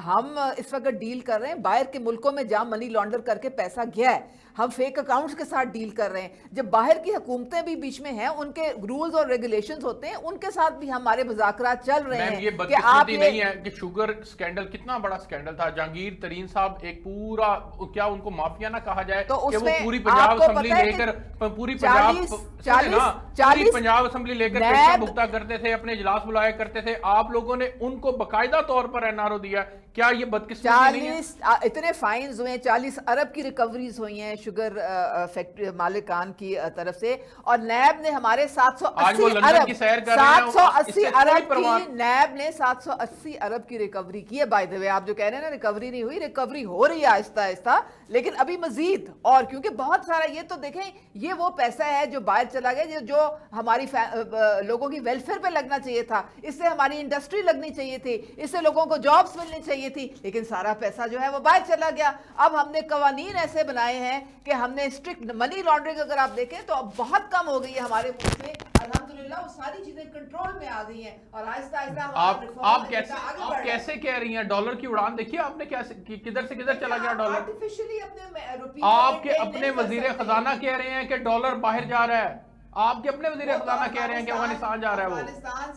हम इस वक्त डील कर रहे हैं बाहर के मुल्कों में जहां मनी लॉन्डर करके पैसा गया है, हम फेक अकाउंट्स के साथ डील कर रहे हैं। जब बाहर की हुकूमतें भी बीच में हैं, उनके रूल्स और रेगुलेशंस होते हैं, उनके साथ भी हमारे मुज़ाकरात चल रहे हैं। ये बदकिस्मती नहीं है कि शुगर स्कैंडल कितना बड़ा स्कैंडल था। जहांगीर तरीन साहब एक पूरा, क्या उनको माफिया ना कहा जाए, तो कि वो पूरी पंजाब असेंबली लेकर पूरी पंजाब असेंबली लेकर पैसा भुगता करते थे, अपने इजलास बुलाया करते थे। आप लोगों ने उनको बाकायदा तौर पर NRO दिया। क्या ये बदकिस्मती नहीं है? इतने फाइन्स हुए, 40 अरब की रिकवरीज हुई हैं शुगर फैक्ट्री मालिकान की तरफ से, और नैब ने हमारे 780 अरब जाहिर कर रहे हैं, 780 इससे कोई अरब परवाह की नैब ने 780 अरब की रिकवरी की है। बाय द वे, आप जो कह रहे हैं ना रिकवरी नहीं हुई, रिकवरी हो रही है आहिस्ता आहिस्ता, लेकिन अभी मजीद, और क्योंकि बहुत सारा, ये तो देखें, ये वो पैसा है जो बाहर चला गया, जो हमारी लोगों की वेलफेयर पे लगना चाहिए था, इससे हमारी इंडस्ट्री लगनी चाहिए थी, इससे लोगों को जॉब्स मिलनी चाहिए थी, लेकिन सारा पैसा जो है वो बाहर चला गया। अब हमने कवानीन ऐसे बनाए हैं कि हमने स्ट्रिक्ट मनी लॉन्ड्रिंग, अगर आप देखें तो अब बहुत कम हो गई है हमारे मुल्क में, अल्हम्दुलिल्लाह वो सारी चीजें कंट्रोल में आ गई हैं, और आहिस्ता आहिस्ता आप कैसे कह रही हैं? डॉलर की उड़ान देखिए आपने, क्या किधर से किधर चला गया डॉलर। आर्टिफिशियली अपने रुपये आपके अपने वजीर खजाना कह रहे हैं कि डॉलर बाहर जा रहा है, आपके अपने वजीर खजाना कह रहे हैं कि अफगानिस्तान जा रहा है। वो अफगानिस्तान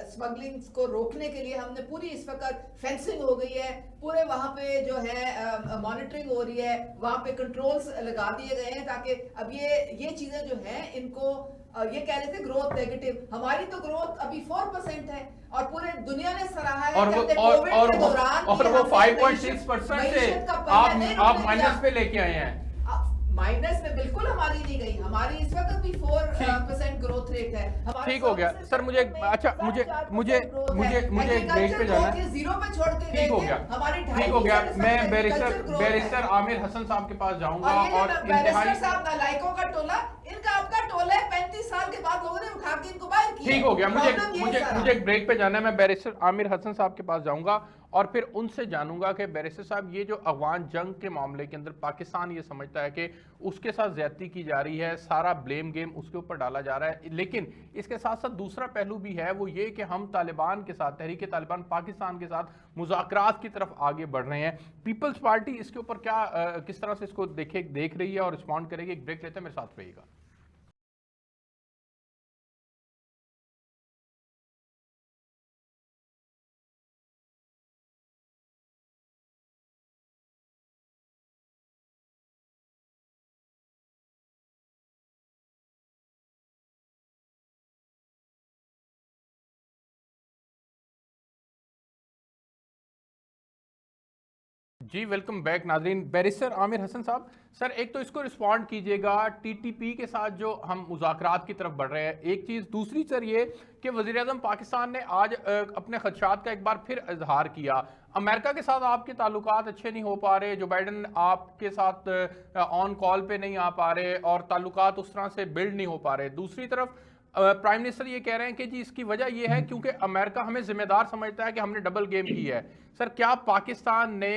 स्मगलिंग को रोकने के लिए हमने पूरी इस वक्त फेंसिंग हो गई है, पूरे वहां पे जो है मॉनिटरिंग हो रही है, वहां पे कंट्रोल्स लगा दिए गए हैं, ताकि अब ये चीजें जो हैं इनको, ये कह रहे थे ग्रोथ नेगेटिव, हमारी तो ग्रोथ अभी 4% है, और पूरे दुनिया ने सराहा है और वो 5.6% से आप माइनस पे लेके आए हैं। माइनस में बिल्कुल हमारी नहीं गई, हमारी इस वक्त भी 4% ग्रोथ रेट है। ठीक हो गया सर, मुझे अच्छा मुझे एक ब्रेक पे जाना है, जीरो पे छोड़ के ठीक हो गया, ठीक हो गया। मैं बैरिस्टर आमिर हसन साहब के पास जाऊंगा, और बैरिस्टर साहब नालायकों का टोला, इनका आपका टोला है, 35 साल के बाद लोगों ने उठा के इनको बाहर किया। ठीक हो गया, मुझे एक ब्रेक पे जाना है। मैं बैरिस्टर आमिर हसन साहब के पास जाऊंगा और फिर उनसे जानूंगा कि बैरिस्टर साहब, ये जो अफगान जंग के मामले के अंदर पाकिस्तान ये समझता है कि उसके साथ ज्यादती की जा रही है, सारा ब्लेम गेम उसके ऊपर डाला जा रहा है, लेकिन इसके साथ साथ दूसरा पहलू भी है, वो ये कि हम तालिबान के साथ, तहरीक तालिबान पाकिस्तान के साथ मुज़ाकरात की तरफ आगे बढ़ रहे हैं। पीपल्स पार्टी इसके ऊपर क्या किस तरह से इसको देख रही है और रिस्पॉन्ड करेगी? एक ब्रेक लेते हैं, मेरे साथ रहिएगा। जी वेलकम बैक नाजरीन। बैरिस्टर आमिर हसन साहब, सर एक तो इसको रिस्पॉन्ड कीजिएगा, टीटीपी के साथ जो हम मुज़ाकरात की तरफ बढ़ रहे हैं, एक चीज़। दूसरी सर ये कि वज़ीर आज़म पाकिस्तान ने आज अपने खदशात का एक बार फिर इजहार किया, अमेरिका के साथ आपके ताल्लुकात अच्छे नहीं हो पा रहे, जो बाइडन आपके साथ ऑन कॉल पे नहीं आ पा रहे और ताल्लुकात उस तरह से बिल्ड नहीं हो पा रहे। दूसरी तरफ प्राइम मिनिस्टर ये कह रहे हैं कि जी इसकी वजह ये है क्योंकि अमेरिका हमें जिम्मेदार समझता है कि हमने डबल गेम की है। सर क्या पाकिस्तान ने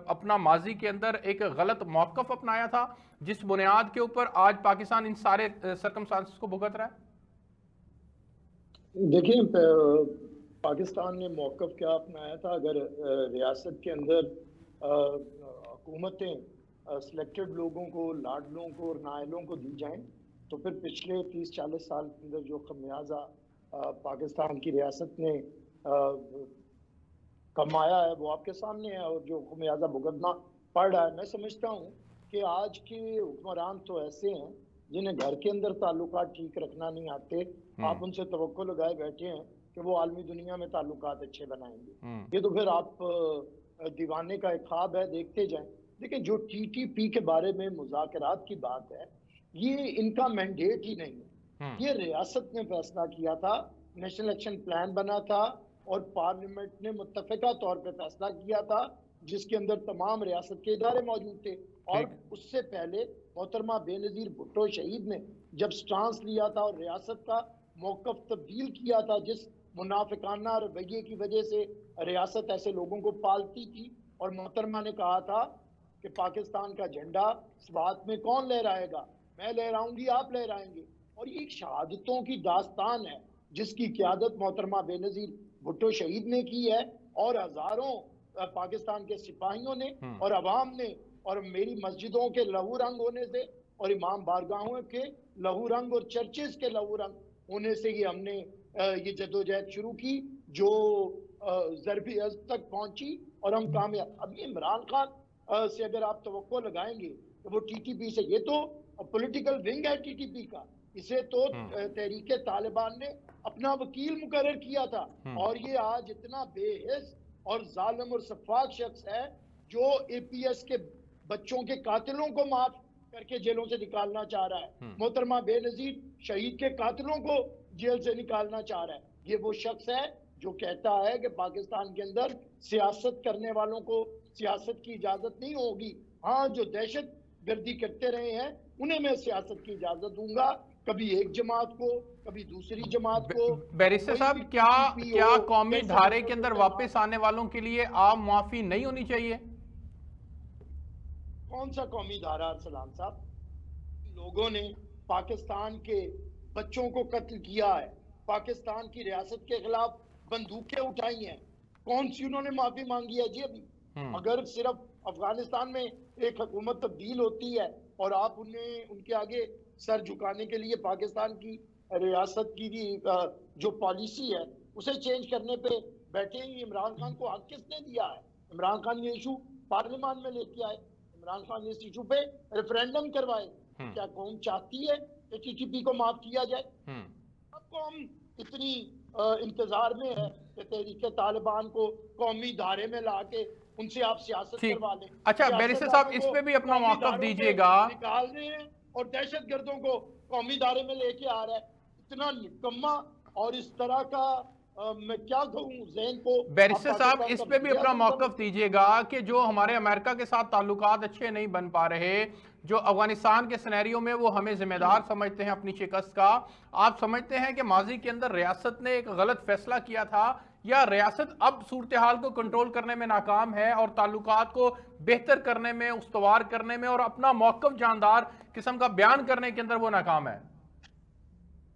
अपना माजी के अंदर एक गलत मौक़िफ़ अपनाया था जिस बुनियाद के ऊपर आज पाकिस्तान इन सारे सर्कमस्टांसेस को भुगत रहा है? देखिए, पाकिस्तान ने मौक़िफ़ क्या अपनाया था, अगर रियासत के अंदर हुकूमतें सिलेक्टेड लोगों को, लाडलों को और नायलों को दी जाएं, तो फिर पिछले 30-40 साल के अंदर जो खमियाजा पाकिस्तान की रियासत ने कमाया है वो आपके सामने है, और जो खमियाजा भुगतना पड़ रहा है। मैं समझता हूँ कि आज के हुक्मरान तो ऐसे हैं जिन्हें घर के अंदर ताल्लुकात ठीक रखना नहीं आते। आप उनसे तवक्को लगाए बैठे हैं कि वो आलमी दुनिया में ताल्लुकात अच्छे बनाएंगे। ये तो फिर आप दीवाने का एक ख्वाब है, देखते जाएं। देखिए, जो टीटीपी के बारे में मुज़ाकरात की बात है, ये इनका मैंडेट ही नहीं है। ये रियासत ने फैसला किया था, नेशनल एक्शन प्लान बना था और पार्लियामेंट ने मुत्तफ़िका तौर पे फैसला किया था, जिसके अंदर तमाम रियासत के इदारे मौजूद थे। और उससे पहले मोहतरमा बेनज़ीर भुट्टो शहीद ने जब स्टांस लिया था और रियासत का मौक़िफ़ तब्दील किया था, जिस मुनाफिकाना रवैये की वजह से रियासत ऐसे लोगों को पालती थी, और मोहतरमा ने कहा था कि पाकिस्तान का झंडा स्वात में कौन लहराएगा, मैं लहराऊंगी, आप लहराएंगे। और ये शहादतों की दास्तान है जिसकी क़यादत मोहतरमा बेनज़ीर भुट्टो शहीद ने की है, और हजारों पाकिस्तान के सिपाहियों ने और अवाम ने, और मेरी मस्जिदों के लहू रंग होने से और इमाम बारगाहों के लहू रंग और चर्चेस के लहू रंग होने से ही हमने ये जदोजहद शुरू की, जो ज़रबी अज़ तक पहुंची और हम कामयाब। अब इमरान खान से अगर आप तवक्को लगाएंगे तो वो टीटीपी से, ये तो पॉलिटिकल विंग है टीटीपी का, इसे तो तहरीक तालिबान ने अपना वकील मुकर्रर किया था, और ये आज इतना बेहिस और जालिम और सफाक शख्स है जो एपीएस के बच्चों के कातिलों को माफ करके जेलों से निकालना चाह रहा है। मोहतरमा बेनज़ीर शहीद के कातिलों को जेल से निकालना चाह रहा है। ये वो शख्स है जो कहता है कि पाकिस्तान के अंदर सियासत करने वालों को सियासत की इजाजत नहीं होगी। हाँ, जो दहशत गर्दी करते रहे हैं उन्हें मैं सियासत की इजाजत दूंगा, कभी एक जमात को, कभी दूसरी जमात को। बैरिस्टर साहब, क्या कौमी धारे के अंदर वापस आने वालों के लिए आम माफी नहीं होनी चाहिए? कौन सा कौमी धारा अरसलान साहब? लोगों ने पाकिस्तान के बच्चों को कत्ल किया है, पाकिस्तान की रियासत के खिलाफ बंदूकें उठाई हैं, कौन सी उन्होंने माफी मांगी है जी अभी? अगर सिर्फ अफगानिस्तान में एक हुकूमत तब्दील होती है और आप उन्हें उनके आगे सर झुकाने के लिए पाकिस्तान की रियासत की जो पॉलिसी है उसे चेंज करने पे बैठे ही, इमरान खान को हक किसने दिया है? इमरान खान ये इशू पार्लियामान में लेके आए, इमरान खान इस इशू पे रेफरेंडम करवाए। क्या कौम चाहती है कि टीटीपी को माफ किया जाए? अब कौम इतनी इंतजार में है कि तहरीके तालिबान को कौमी धारे में लाके उनसे आप सियासत करवा लें। अच्छा बैरिस्टर साहब, इस पे भी अपना मौक़िफ़ दीजिएगा। निकाल रहे हैं और दहशतगर्दों को कौमी धारे में लेके आ रहा है, इतना निकम्मा और इस तरह का मैं क्या कहूं ज़हन को। बैरिस्टर साहब, इस पे भी अपना मौक़िफ़ दीजिएगा कि जो हमारे अमेरिका के साथ ताल्लुकात अच्छे नहीं बन पा रहे, जो अफगानिस्तान के सिनेरियो में वो हमें जिम्मेदार समझते हैं अपनी शिकस्त का, आप समझते हैं कि माजी के अंदर रियासत ने एक गलत फैसला किया था, या रियासत अब सूरत हाल को कंट्रोल करने में नाकाम है और ताल्लुकात को बेहतर करने में, उस्तवार करने में और अपना मौक़िफ़ जानदार किस्म का बयान करने के अंदर वो नाकाम है?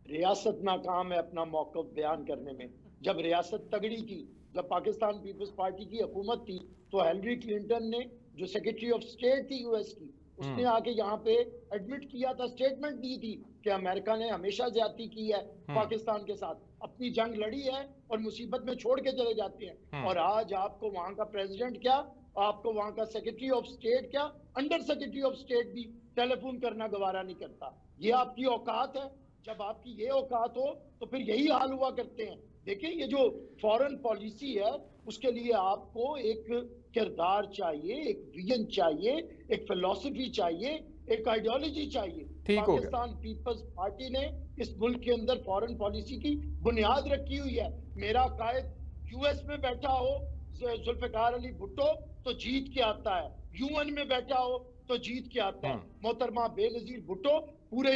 रियासत नाकाम है अपना मौक़िफ़ बयान करने में। जब रियासत तगड़ी थी, जब पाकिस्तान पीपल्स पार्टी की हुकूमत थी, तो हिलरी क्लिंटन ने, जो सेक्रेटरी ऑफ स्टेट थी यूएस की, उसने आके यहाँ पे एडमिट किया था, स्टेटमेंट दी थी कि अमेरिका ने हमेशा ज्यादती की है पाकिस्तान के साथ, अपनी जंग लड़ी है और मुसीबत में छोड़ के चले जाते हैं। और आज आपको वहां का प्रेसिडेंट क्या, आपको वहां का सेक्रेटरी ऑफ स्टेट क्या, अंडर सेक्रेटरी ऑफ स्टेट भी टेलीफोन करना गवारा नहीं करता। ये आपकी औकात है? जब आपकी ये औकात हो तो फिर यही हाल हुआ करते हैं। देखिए, ये जो फॉरेन पॉलिसी है उसके लिए आपको एक किरदार चाहिए, एक विजन चाहिए, एक फिलॉसफी चाहिए, एक आइडियोलॉजी चाहिए। पाकिस्तान पीपल्स पार्टी ने इस मुल्क के अंदर फॉरेन पॉलिसी की बुनियाद रखी हुई है। मेरा कायद यूएस में बैठा हो जुल्फिकार अली भुट्टो तो जीत के आता है, यूएन में बैठा हो तो जीत के आता है। मोहतरमा बेनजीर भुट्टो पूरे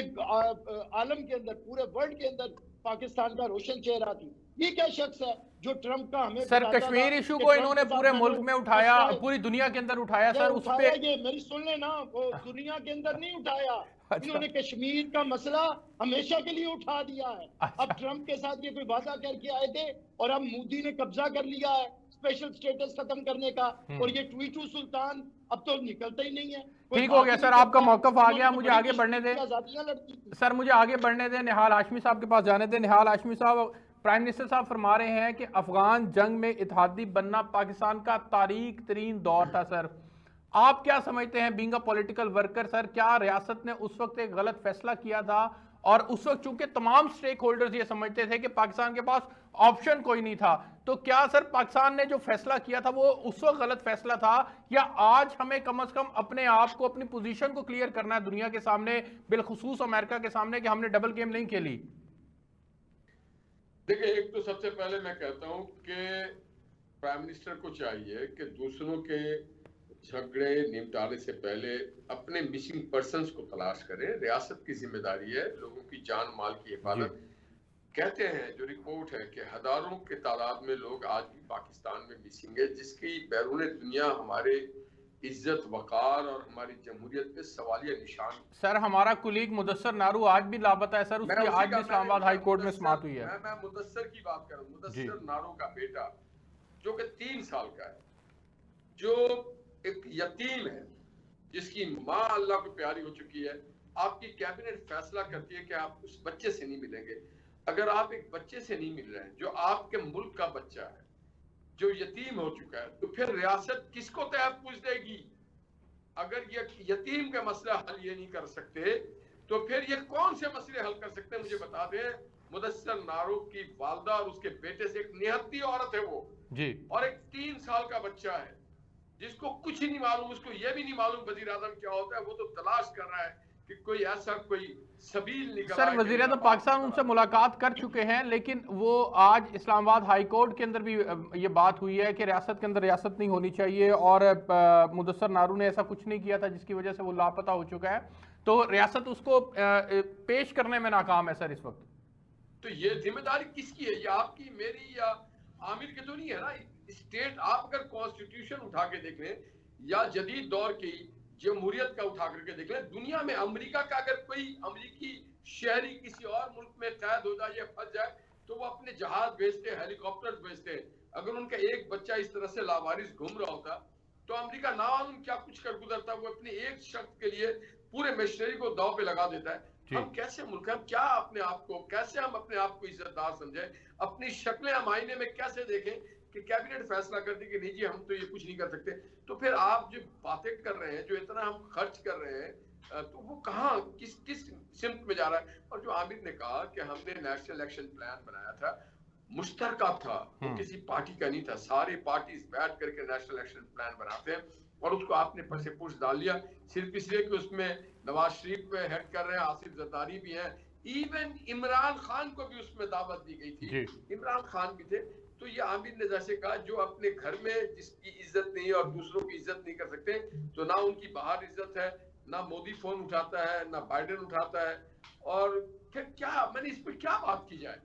आलम के अंदर, पूरे वर्ल्ड के अंदर पाकिस्तान का रोशन चेहरा थी। ये क्या शख्स है जो ट्रंप का हमें सर कश्मीर इशू को इन्होंने पूरे मुल्क में उठाया, पूरी दुनिया के अंदर उठाया सर, उस पे ये मेरी सुन लेना, वो दुनिया के अंदर नहीं उठाया। इन्होंने कश्मीर का मसला हमेशा के लिए उठा दिया है। अब ट्रंप के साथ ये कोई वादा करके आए थे और अब मोदी ने कब्जा कर लिया है स्पेशल स्टेटस खत्म करने का, और ये ट्वीटू सुल्तान अब तो निकलता ही नहीं है। ठीक हो गया सर, आपका मौक़िफ़ आ गया, मुझे आगे बढ़ने दें सर, मुझे आगे बढ़ने दें। निहाल हाशमी साहब के पास जाने दें। निहाल हाशमी साहब, प्राइम मिनिस्टर साहब फरमा रहे हैं कि अफगान जंग में इत्तेहादी बनना पाकिस्तान का तारीख तरीन दौर था। सर आप क्या समझते हैं being a political worker, sir क्या रियासत ने उस वक्त एक गलत फैसला किया था? और उस वक्त चूंकि तमाम स्टेक होल्डर्स ये समझते थे कि पाकिस्तान के पास ऑप्शन कोई नहीं था, तो क्या सर पाकिस्तान ने जो फैसला किया था वो उस वक्त गलत फैसला था, या आज हमें कम से कम अपने आप को, अपनी पोजीशन को क्लियर करना है दुनिया के सामने, बिलखुसूस अमेरिका के सामने, कि हमने डबल गेम नहीं खेली? देखिए, एक तो सबसे पहले मैं कहता हूं कि प्राइम मिनिस्टर को चाहिए कि दूसरों के झगड़े निपटाने से पहले अपने मिसिंग पर्सन्स को तलाश करें। रियासत की जिम्मेदारी है लोगों की जान माल की हिफाजत। कहते हैं, जो रिपोर्ट है कि हजारों के तादाद में लोग आज भी पाकिस्तान में मिसिंग है, जिसकी बैरून दुनिया हमारे इज्जत वकार और हमारी जमहूरियत पे सवालिया निशान। सर हमारा कुलीग मुदस्सर नारू आज भी लापता है सर, उसकी आज भी इस्लामाबाद हाई कोर्ट में समाअत हुई है। मैं मुदस्सर की बात कर रहा हूँ, मुदस्सर नारू का बेटा जो कि 3 साल का है, जो एक यतीम है, जिसकी माँ अल्लाह को प्यारी हो चुकी है। आपकी कैबिनेट फैसला करती है कि आप उस बच्चे से नहीं मिलेंगे। अगर आप एक बच्चे से नहीं मिल रहे हैं जो आपके मुल्क का बच्चा है, जो यतीम हो चुका है, तो फिर रियासत किसको तहफ़्फ़ुज़ देगी? अगर ये यतीम का मसला हल ये नहीं कर सकते तो फिर ये कौन से मसले हल कर सकते हैं? मुझे बता दें। मुदस्सर नारू की वालदा और उसके बेटे से एक निहत्ती औरत है वो जी, और एक 3 साल का बच्चा है जिसको कुछ ही नहीं मालूम, उसको ये भी नहीं मालूम वज़ीर आज़म क्या होता है। वो तो तलाश कर रहा है कि कोई ऐसा कोई सबील निकला। सर वज़ीर आज़म पाकिस्तान उनसे मुलाकात कर चुके हैं, लेकिन वो आज इस्लामाबाद हाई कोर्ट के अंदर भी ये बात हुई है कि रियासत के अंदर रियासत नहीं होनी चाहिए, और मुदस्सर नारू ने ऐसा कुछ नहीं किया था जिसकी वजह से वो लापता हो चुका है, तो रियासत उसको पेश करने में नाकाम है सर इस वक्त। तो ये जिम्मेदारी किसकी है? ये आपकी, मेरी या आमिर की तो नहीं है ना। स्टेट, आप अगर कॉन्स्टिट्यूशन उठा के देख लें या जदीद दौर की जमहूरियत का उठा करके देख लें, दुनिया में अमेरिका का अगर कोई अमेरिकी शहरी किसी और मुल्क में कैद हो जाए या फंस जाए तो वो अपने जहाज भेजते हैं, हेलीकॉप्टर भेजते हैं। अगर उनका एक बच्चा इस तरह से लावारिस घूम रहा होता तो अमेरिका ना मालूम क्या कुछ कर गुजरता। वो अपने एक शख्स के लिए पूरे मशीनरी को दांव पे लगा देता है। हम कैसे मुल्क हैं? हम क्या अपने आप को, कैसे हम अपने आप को इज्जतदार समझे? अपनी शक्लें हम आईने में कैसे देखें कि कैबिनेट फैसला कर दी कि नहीं जी हम तो ये कुछ नहीं कर सकते। तो फिर आप जो बातें कर रहे हैं, जो इतना हम खर्च कर रहे हैं, तो वो कहाँ, किस किस सिमत में जा रहा है? और जो आमिर ने कहा कि हमने नेशनल एक्शन प्लान बनाया था, मुश्तरका था, वो किसी पार्टी का नहीं था। सारे पार्टी बैठ करके नेशनल एक्शन प्लान बनाते हैं और उसको आपने पर से पुश डाल लिया, सिर्फ इसलिए कि उसमें नवाज शरीफ पे हेड कर रहे हैं, आसिफ जरदारी भी हैं, इवन इमरान खान को भी उसमें दावत दी गई थी, इमरान खान भी थे। तो ये आमिर ने जैसे कहा, जो अपने घर में जिसकी इज्जत नहीं है और दूसरों की इज्जत नहीं कर सकते, तो ना उनकी बाहर इज्जत है, ना मोदी फोन उठाता है, ना बाइडेन उठाता है, और फिर क्या, मैंने इस पर क्या बात की जाए?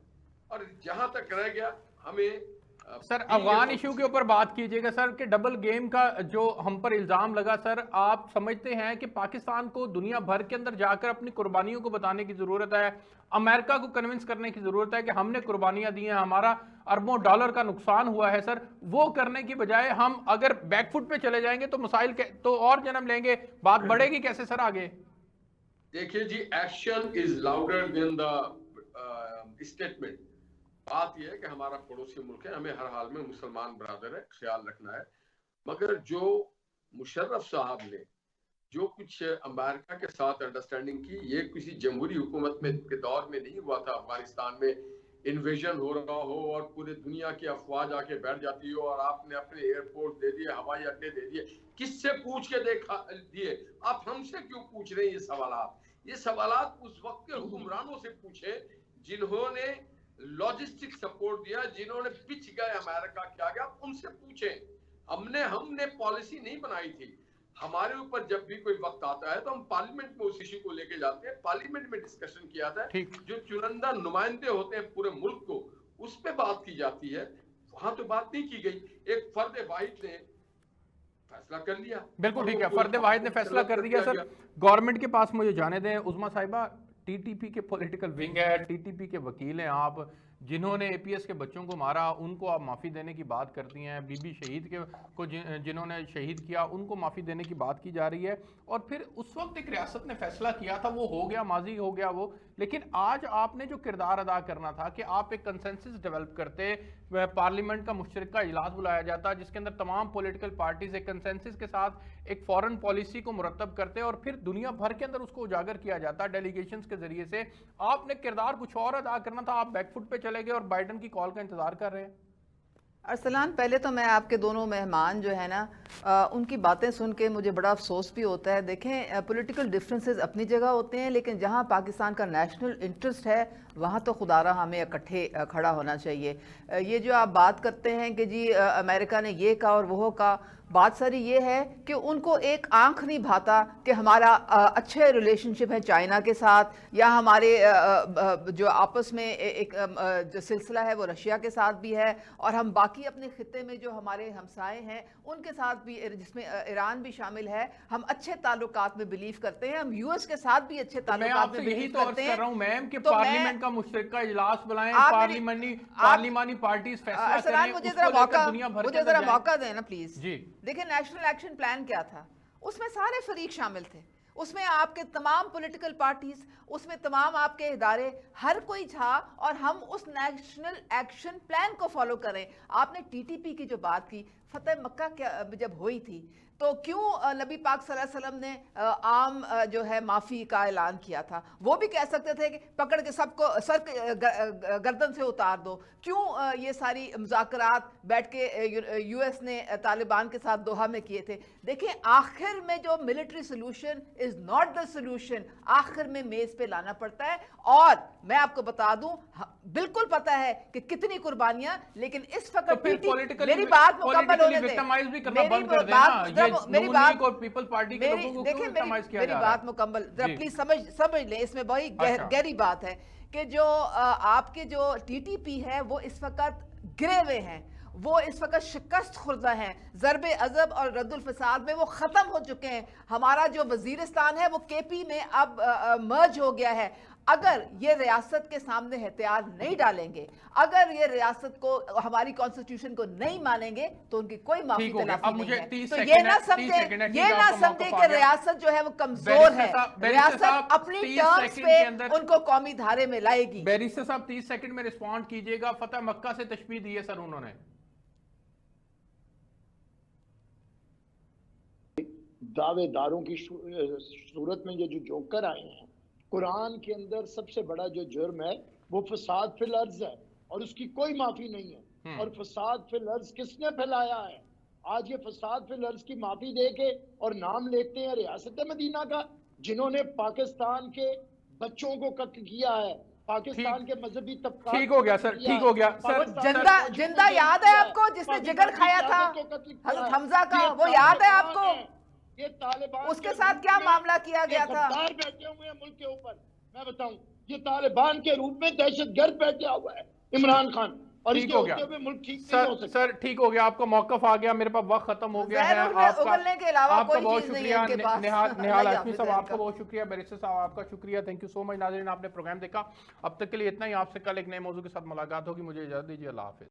और जहां तक रह गया, हमें सर अफगान इशू के ऊपर बात कीजिएगा सर, कि डबल गेम का जो हम पर इल्जाम लगा सर, आप समझते हैं कि पाकिस्तान को दुनिया भर के अंदर जाकर अपनी कुर्बानियों को बताने की जरूरत है, अमेरिका को कन्विंस करने की जरूरत है कि हमने कुर्बानियां दी हैं, हमारा अरबों डॉलर का नुकसान हुआ है सर, वो करने की बजाय हम अगर बैकफुट पे चले जाएंगे तो मसाइल तो और जन्म लेंगे, बात बढ़ेगी कैसे सर आगे? देखिए जी, action is louder than the statement. बात यह है कि हमारा पड़ोसी मुल्क है, हमें हर हाल में मुसलमान बरादर है, ख्याल रखना है। मगर जो मुशर्रफ साहब ने जो कुछ अमेरिका के साथ अंडरस्टैंडिंग की, ये किसी जमहूरी हुकूमत में के दौर में नहीं हुआ था। अफगानिस्तान में इन्वेजन हो रहा हो और पूरे दुनिया की अफवाह आके बैठ जाती हो और आपने अपने एयरपोर्ट दे दिए, हवाई अड्डे दे दिए, किससे पूछ के देखा दिए? आप हमसे क्यों पूछ रहे हैं ये सवालात? ये सवालात उस वक्त के हुक्मरानों से पूछे जिन्होंने लॉजिस्टिक सपोर्ट दिया, जिन्होंने पिच गए अमेरिका के आगे, आप उनसे पूछे। हमने पॉलिसी नहीं बनाई थी। हमारे ऊपर जब भी कोई वक्त आता है तो हम पार्लियामेंट में उस इश्यू को लेके जाते हैं, पार्लियामेंट में डिस्कशन किया जाता है, जो चुनिंदा नुमाइंदे होते हैं पूरे मुल्क को, उस पे बात की जाती है। वहां तो बात नहीं की गई। एक फर्द वाहिद ने फैसला कर लिया। बिल्कुल ठीक है, फर्द वाहिद ने फैसला कर दिया। सर गवर्नमेंट के पास मुझे जाने दें, उज़मा साहिबा टीटीपी के पॉलिटिकल विंग है, टीटीपी के वकील हैं आप, जिन्होंने एपीएस के बच्चों को मारा उनको आप माफ़ी देने की बात करती हैं, बीबी शहीद के को जिन्होंने शहीद किया उनको माफ़ी देने की बात की जा रही है, और फिर उस वक्त एक रियासत ने फैसला किया था, वो हो गया, माजी हो गया वो। लेकिन आज आपने जो किरदार अदा करना था कि आप एक कंसेंसस डेवलप करते, पार्लियामेंट का मुश्तरका इजलास बुलाया जाता जिसके अंदर तमाम पॉलिटिकल पार्टीज एक कंसेंसस के साथ एक फॉरेन पॉलिसी को मुरतब करते और फिर दुनिया भर के अंदर उसको उजागर किया जाता डेलीगेशंस के जरिए से। आपने किरदार कुछ और अदा करना था, आप बैकफुट पे चले गए और बाइडेन की कॉल का इंतजार कर रहे हैं। अरसलान, पहले तो मैं आपके दोनों मेहमान जो है ना, उनकी बातें सुन के मुझे बड़ा अफसोस भी होता है। देखें, पॉलिटिकल डिफरेंसेस अपनी जगह होते हैं, लेकिन जहां पाकिस्तान का नेशनल इंटरेस्ट है वहां तो खुदारा हमें इकट्ठे खड़ा होना चाहिए। ये जो आप बात करते हैं कि जी अमेरिका ने ये कहा और वो कहा, बात सारी ये है कि उनको एक आंख नहीं भाता कि हमारा अच्छे रिलेशनशिप है चाइना के साथ, या हमारे जो आपस में एक जो सिलसिला है वो रशिया के साथ भी है, और हम बाकी अपने खित्ते में जो हमारे हमसाए हैं उनके साथ भी, जिसमें ईरान भी शामिल है, हम अच्छे ताल्लुकात में बिलीव करते हैं। हम यूएस के साथ भी अच्छे ताल्लुकात में बिलीव करते हैं। कर रहा हूं मैम कि पार्लियामेंट का मुश्तरका इजलास बुलाएं, पार्लियामानी पार्टीज फैसला करें, मुझे जरा मौका दें ना प्लीज जी। देखिए, नेशनल एक्शन प्लान क्या था? उसमें सारे फरीक शामिल थे, उसमें आपके तमाम पॉलिटिकल पार्टीज, उसमें तमाम आपके इदारे, हर कोई था, और हम उस नेशनल एक्शन प्लान को फॉलो करें। आपने टीटीपी की जो बात की, फतेह मक्का जब हुई थी तो क्यों नबी पाक सल्लल्लाहु अलैहि वसल्लम ने आम जो है माफ़ी का ऐलान किया था? वो भी कह सकते थे कि पकड़ के सबको सर गर्दन से उतार दो। क्यों ये सारी मुज़ाकरात बैठ के यूएस ने तालिबान के साथ दोहा में किए थे? देखिए, आखिर में जो military solution is not the solution, आखिर में मेज पे लाना पड़ता है। और मैं आपको बता दूं, बिल्कुल पता है कि कितनी कुर्बानियां, लेकिन इस वक्त मेरी बात मुकम्मल होने दें। मेरी बात मुकम्मल, प्लीज समझ लें, इसमें बड़ी गहरी बात है कि जो आपके जो टीटीपी है वो इस वक्त गिरे हुए हैं, वो इस वक्त शिकस्त खुर्दा हैं, ज़रबे अज़ब और रद्दुल फसाद में वो ख़त्म हो चुके हैं। हमारा जो वज़ीरिस्तान है वो केपी में अब मर्ज हो गया है। अगर ये रियासत के सामने हथियार नहीं डालेंगे, अगर ये रियासत को, हमारी कॉन्स्टिट्यूशन को नहीं मानेंगे, तो उनकी कोई माफी तलाफी नहीं है। तो ये ना समझे कि रियासत जो है वो कमजोर है। रियासत अपनी टर्म्स पे उनको कौमी धारे में लाएगी। बैरिस्टर साहब 30 सेकंड में रिस्पॉन्ड कीजिएगा। फतेह मक्का से तशबीह दी है सर उन्होंने। दावेदारों की सूरत में ये जो जोकर आए हैं, कुरान के अंदर सबसे बड़ा जो जुर्म है वो फसाद फिल अर्ज है और उसकी कोई माफी नहीं है। और फसाद फिल अर्ज किसने फैलाया है? आज ये फसाद फिल अर्ज की माफी दे के और नाम लेते हैं रियासत मदीना का, जिन्होंने पाकिस्तान के बच्चों को कत्ल किया है, पाकिस्तान के मजहबी तबका। ठीक हो गया सर, ठीक हो गया सर। जिंदा याद है आपको जिसने जिगर खाया था हज़रत हमजा का? वो याद है आपको? ये तालिबान उसके साथ क्या मामला किया गया था? बैठे हुए हैं मुल्क के ऊपर। मैं बताऊं, ये तालिबान के रूप में दहशतगर्द बैठा हुआ है इमरान खान, और इसके होते हुए मुल्क ठीक नहीं हो सकता। सर ठीक हो गया, आपका मौकफ आ गया, मेरे पास वक्त खत्म हो गया है। आपका बहुत शुक्रिया निहाल हाशमी साहब, आपका बहुत शुक्रिया। बैरिस्टर साहब आपका शुक्रिया। Thank you so much. नाज़रीन, आपने प्रोग्राम देखा। अब तक के लिए इतना ही। आपसे कल एक नए मौजू के साथ मुलाकात होगी। मुझे इजाज़त दीजिए। अल्लाह हाफिज़।